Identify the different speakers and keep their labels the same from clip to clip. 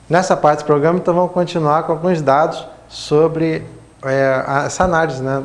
Speaker 1: Nessa parte do programa, então, vamos continuar com alguns dados sobre essa análise, né,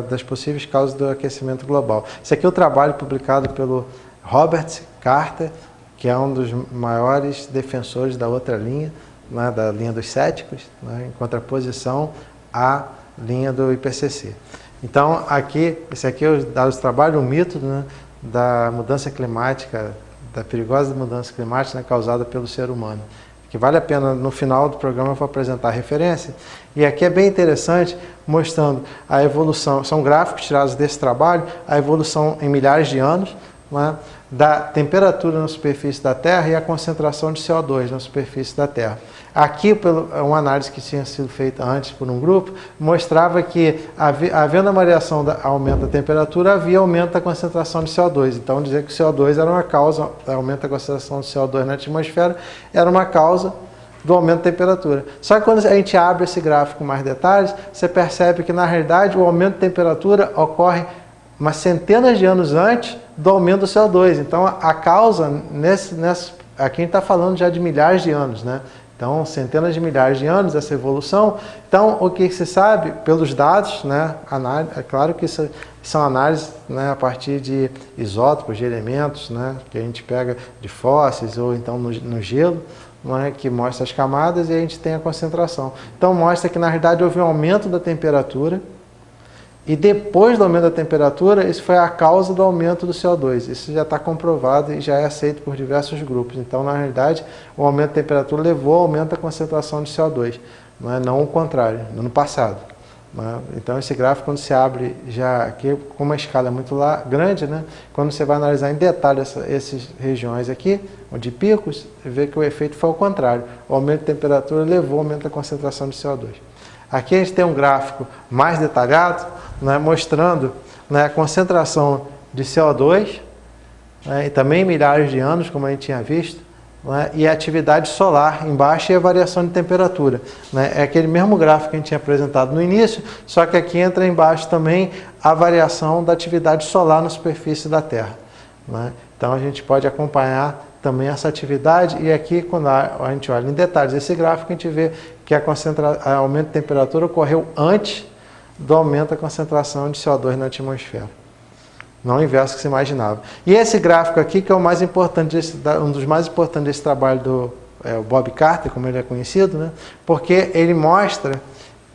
Speaker 1: das possíveis causas do aquecimento global. Esse aqui é o trabalho publicado pelo Robert Carter, que é um dos maiores defensores da outra linha, né, da linha dos céticos, né, em contraposição à linha do IPCC. Então, esse aqui é os dados do trabalho, um mito, né, da mudança climática, da perigosa mudança climática, né, causada pelo ser humano. Que vale a pena, no final do programa, eu vou apresentar a referência. E aqui é bem interessante, mostrando a evolução, são gráficos tirados desse trabalho, a evolução em milhares de anos, né, da temperatura na superfície da Terra e a concentração de CO2 na superfície da Terra. Aqui, uma análise que tinha sido feita antes por um grupo, mostrava que, havendo a variação do aumento da temperatura, havia aumento da concentração de CO2. Então, dizer que o CO2 era uma causa, o aumento da concentração de CO2 na atmosfera era uma causa do aumento da temperatura. Só que quando a gente abre esse gráfico com mais detalhes, você percebe que, na realidade, o aumento de temperatura ocorre umas centenas de anos antes do aumento do CO2. Então, a causa, aqui a gente está falando já de milhares de anos, né? Então, centenas de milhares de anos essa evolução. Então, o que se sabe pelos dados, né? É claro que isso são análises, né, a partir de isótopos, de elementos, né, que a gente pega de fósseis ou então no gelo, né, que mostra as camadas e a gente tem a concentração. Então, mostra que na realidade houve um aumento da temperatura. E depois do aumento da temperatura, isso foi a causa do aumento do CO2. Isso já está comprovado e já é aceito por diversos grupos. Então, na realidade, o aumento da temperatura levou ao aumento da concentração de CO2, não o contrário, no passado. Então, esse gráfico, quando se abre, já aqui com uma escala muito grande, né? Quando você vai analisar em detalhe essas regiões aqui, de picos, você vê que o efeito foi ao contrário. O aumento da temperatura levou ao aumento da concentração de CO2. Aqui a gente tem um gráfico mais detalhado, né, mostrando, né, a concentração de CO2, né, e também milhares de anos, como a gente tinha visto, né, e a atividade solar embaixo e a variação de temperatura. Né, é aquele mesmo gráfico que a gente tinha apresentado no início, só que aqui entra embaixo também a variação da atividade solar na superfície da Terra. Né. Então a gente pode acompanhar também essa atividade, e aqui quando a gente olha em detalhes esse gráfico, a gente vê que o aumento de temperatura ocorreu antes do aumento da concentração de CO2 na atmosfera. Não o inverso que se imaginava. E esse gráfico aqui, que é o mais importante, um dos mais importantes desse trabalho do Bob Carter, como ele é conhecido, né? Porque ele mostra,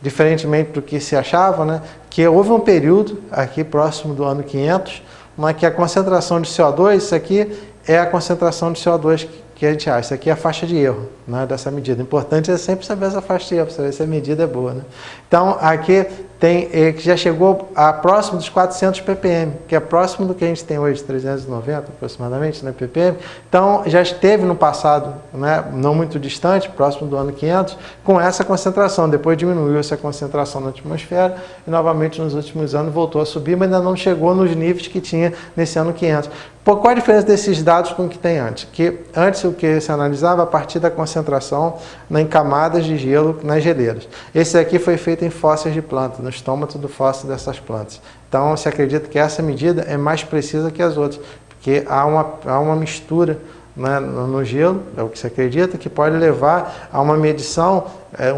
Speaker 1: diferentemente do que se achava, né, que houve um período, aqui próximo do ano 500, mas que a concentração de CO2, isso aqui é a concentração de CO2 que a gente acha. Isso aqui é a faixa de erro, né, dessa medida. O importante é sempre saber essa faixa de erro, para saber se a medida é boa. Né? Então, aqui tem que já chegou a próximo dos 400 ppm, que é próximo do que a gente tem hoje, 390 aproximadamente, né, ppm. Então, já esteve no passado, né, não muito distante, próximo do ano 500, com essa concentração. Depois diminuiu essa concentração na atmosfera e, novamente, nos últimos anos voltou a subir, mas ainda não chegou nos níveis que tinha nesse ano 500. Qual a diferença desses dados com o que tem antes? Que antes o que se analisava a partir da concentração em camadas de gelo nas geleiras. Esse aqui foi feito em fósseis de plantas, no estômago do fóssil dessas plantas. Então se acredita que essa medida é mais precisa que as outras, porque há uma mistura, né, no gelo, é o que se acredita, que pode levar a uma medição,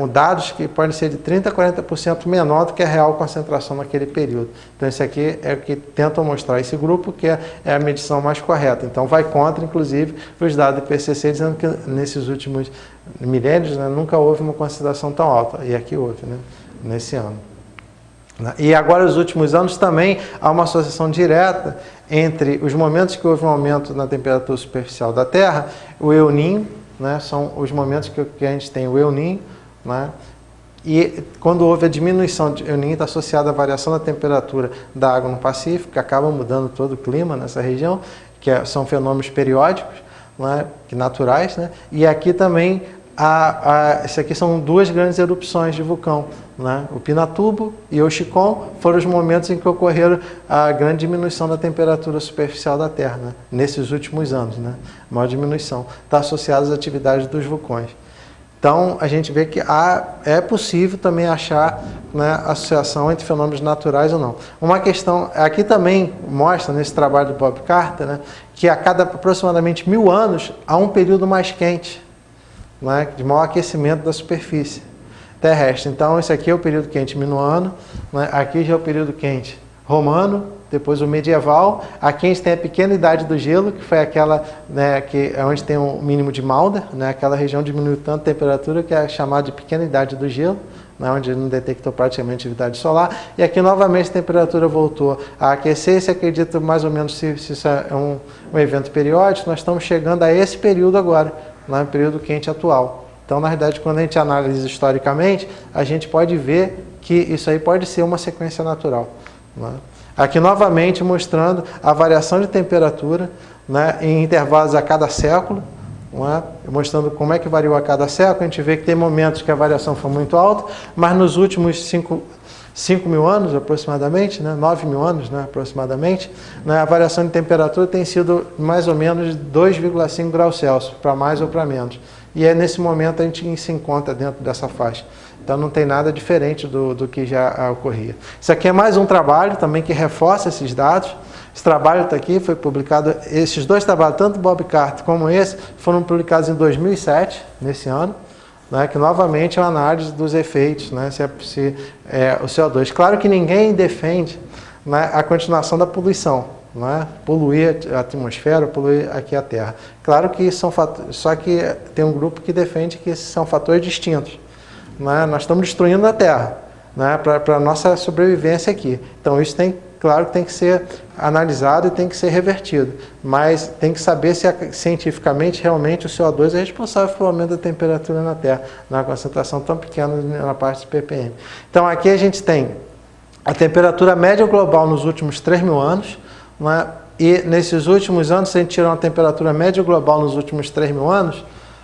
Speaker 1: dados que podem ser de 30% a 40% menor do que a real concentração naquele período. Então, esse aqui é o que tentam mostrar esse grupo, que é a medição mais correta. Então, vai contra, inclusive, os dados do IPCC, dizendo que nesses últimos milênios, né, nunca houve uma concentração tão alta. E aqui houve, né, nesse ano. E agora, nos últimos anos, também há uma associação direta entre os momentos que houve um aumento na temperatura superficial da Terra, o El Niño, né, são os momentos que a gente tem o El Niño, né, e quando houve a diminuição de El Niño, está associada à variação da temperatura da água no Pacífico, que acaba mudando todo o clima nessa região, são fenômenos periódicos, né, naturais, né, e aqui também Isso aqui são duas grandes erupções de vulcão, né? O Pinatubo e o Chicón foram os momentos em que ocorreram a grande diminuição da temperatura superficial da Terra, né? Nesses últimos anos, né? A maior diminuição está associada às atividades dos vulcões. Então, a gente vê que é possível também achar, né, associação entre fenômenos naturais ou não. Uma questão, aqui também mostra, nesse trabalho do Bob Carter, né, que a cada aproximadamente 1000 anos há um período mais quente, né, de maior aquecimento da superfície terrestre. Então, esse aqui é o período quente minoano, né, aqui já é o período quente romano, depois o medieval. Aqui a gente tem a pequena idade do gelo, que foi aquela, né, que é onde tem o mínimo de Maunder, né, aquela região diminuiu tanto a temperatura que é chamada de pequena idade do gelo, né, onde não detectou praticamente atividade solar. E aqui novamente a temperatura voltou a aquecer. Se acredita mais ou menos se isso é um evento periódico, nós estamos chegando a esse período agora, no período quente atual. Então, na verdade, quando a gente analisa historicamente, a gente pode ver que isso aí pode ser uma sequência natural, né? Aqui novamente mostrando a variação de temperatura, né, em intervalos a cada século, né, mostrando como é que variou a cada século. A gente vê que tem momentos que a variação foi muito alta, mas nos últimos 5 mil anos aproximadamente, né, 9 mil anos, né, aproximadamente, né, a variação de temperatura tem sido mais ou menos 2,5 graus Celsius, para mais ou para menos. E nesse momento a gente se encontra dentro dessa faixa. Então não tem nada diferente do que já ocorria. Isso aqui é mais um trabalho também que reforça esses dados. Esse trabalho está aqui, foi publicado, esses dois trabalhos, tanto Bob Carter como esse, foram publicados em 2007, nesse ano, né, que novamente é uma análise dos efeitos, né, o CO2. Claro que ninguém defende, né, a continuação da poluição, né, poluir a atmosfera, poluir aqui a Terra. Claro que são fatores, só que tem um grupo que defende que esses são fatores distintos. Né, nós estamos destruindo a Terra, né, para a nossa sobrevivência aqui. Então isso claro que tem que ser analisado e tem que ser revertido, mas tem que saber se cientificamente realmente o CO2 é responsável pelo aumento da temperatura na Terra, na concentração tão pequena na parte de ppm. Então aqui a gente tem a temperatura média global nos últimos 3 mil anos, né, e nesses últimos anos, se a gente tirar uma temperatura média global nos últimos 3 mil anos,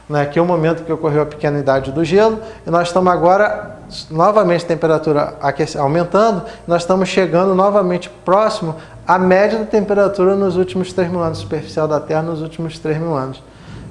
Speaker 1: né, que é o momento que ocorreu a pequena idade do gelo, e nós estamos agora, novamente, a temperatura aumentando, nós estamos chegando novamente próximo à média da temperatura nos últimos 3 mil anos, superficial da Terra nos últimos 3 mil anos.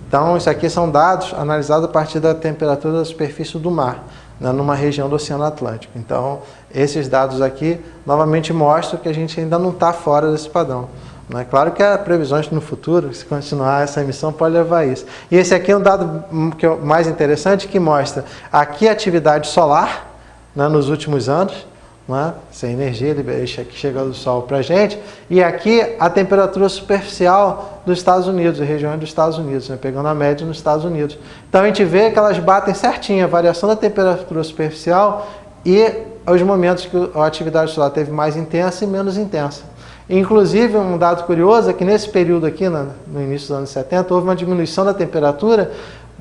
Speaker 1: Então, isso aqui são dados analisados a partir da temperatura da superfície do mar, né, numa região do Oceano Atlântico. Então, esses dados aqui, novamente, mostram que a gente ainda não está fora desse padrão. É claro que há previsões no futuro, se continuar essa emissão, pode levar a isso. E esse aqui é um dado que é mais interessante, que mostra aqui a atividade solar, né, nos últimos anos, né, sem energia, que chega do Sol para a gente, e aqui a temperatura superficial dos Estados Unidos, regiões dos Estados Unidos, né, pegando a média nos Estados Unidos. Então a gente vê que elas batem certinho a variação da temperatura superficial e os momentos que a atividade solar teve mais intensa e menos intensa. Inclusive, um dado curioso é que nesse período aqui, no início dos anos 70, houve uma diminuição da temperatura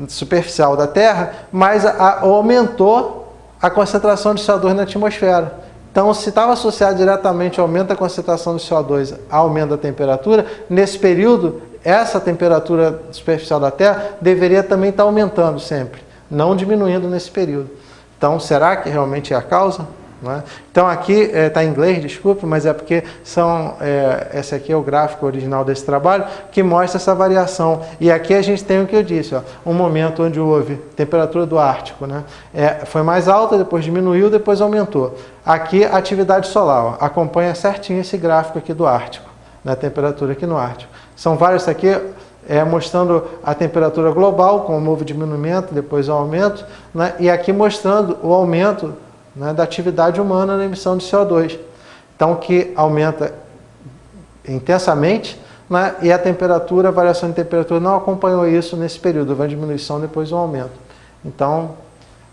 Speaker 1: superficial da Terra, mas aumentou a concentração de CO2 na atmosfera. Então, se estava associado diretamente ao aumento da concentração de CO2 ao aumento da temperatura, nesse período, essa temperatura superficial da Terra deveria também estar aumentando sempre, não diminuindo nesse período. Então, será que realmente é a causa? Né? Então aqui está em inglês, desculpe, mas é porque esse aqui é o gráfico original desse trabalho que mostra essa variação. E aqui a gente tem o que eu disse, ó, um momento onde houve temperatura do Ártico, né? Foi mais alta, depois diminuiu, depois aumentou. Aqui a atividade solar, ó, acompanha certinho esse gráfico aqui do Ártico, né? Temperatura aqui no Ártico. São vários aqui mostrando a temperatura global, como houve diminuimento, depois o aumento, né? E aqui mostrando o aumento, né, da atividade humana na emissão de CO2. Então, que aumenta intensamente, né, e a temperatura, a variação de temperatura não acompanhou isso nesse período, houve uma diminuição, depois um aumento. Então,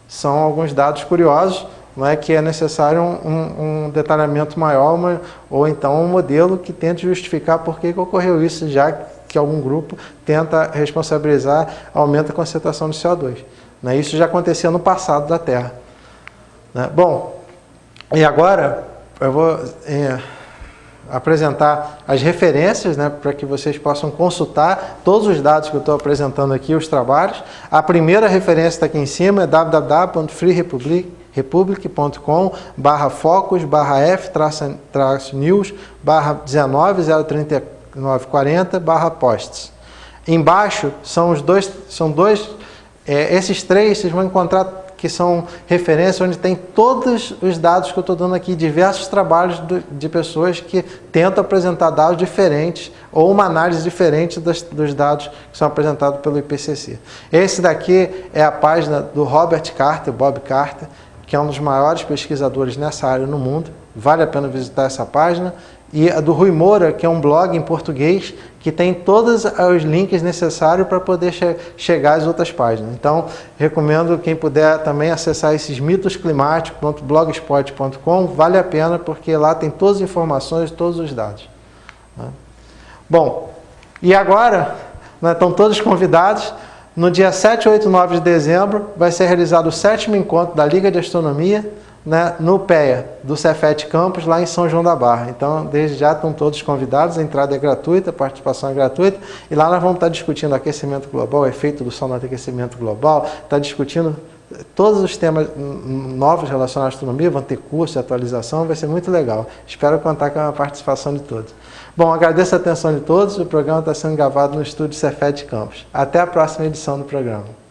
Speaker 1: são alguns dados curiosos, né, que é necessário um detalhamento maior, ou então um modelo que tente justificar por que ocorreu isso, já que algum grupo tenta responsabilizar aumento da concentração de CO2. Né, isso já acontecia no passado da Terra. Bom, e agora eu vou apresentar as referências, né, para que vocês possam consultar todos os dados que eu estou apresentando aqui, os trabalhos. A primeira referência está aqui em cima, é www.freerepublic.com/focus/f-news/19/03940/posts. Embaixo esses três vocês vão encontrar que são referências, onde tem todos os dados que eu estou dando aqui, diversos trabalhos de pessoas que tentam apresentar dados diferentes ou uma análise diferente dos dados que são apresentados pelo IPCC. Esse daqui é a página do Robert Carter, Bob Carter, que é um dos maiores pesquisadores nessa área no mundo. Vale a pena visitar essa página. E a do Rui Moura, que é um blog em português, que tem todos os links necessários para poder chegar às outras páginas. Então, recomendo quem puder também acessar esses mitosclimáticos.blogspot.com, vale a pena, porque lá tem todas as informações, todos os dados. Bom, e agora, estão todos convidados. No dia 7, 8 e 9 de dezembro, vai ser realizado o 7º encontro da Liga de Astronomia, no PEA, do Cefet Campus, lá em São João da Barra. Então, desde já estão todos convidados, a entrada é gratuita, a participação é gratuita, e lá nós vamos estar discutindo aquecimento global, o efeito do sol no aquecimento global, estar discutindo todos os temas novos relacionados à astronomia, vão ter curso, atualização, vai ser muito legal. Espero contar com a participação de todos. Bom, agradeço a atenção de todos, o programa está sendo gravado no estúdio Cefet Campus. Até a próxima edição do programa.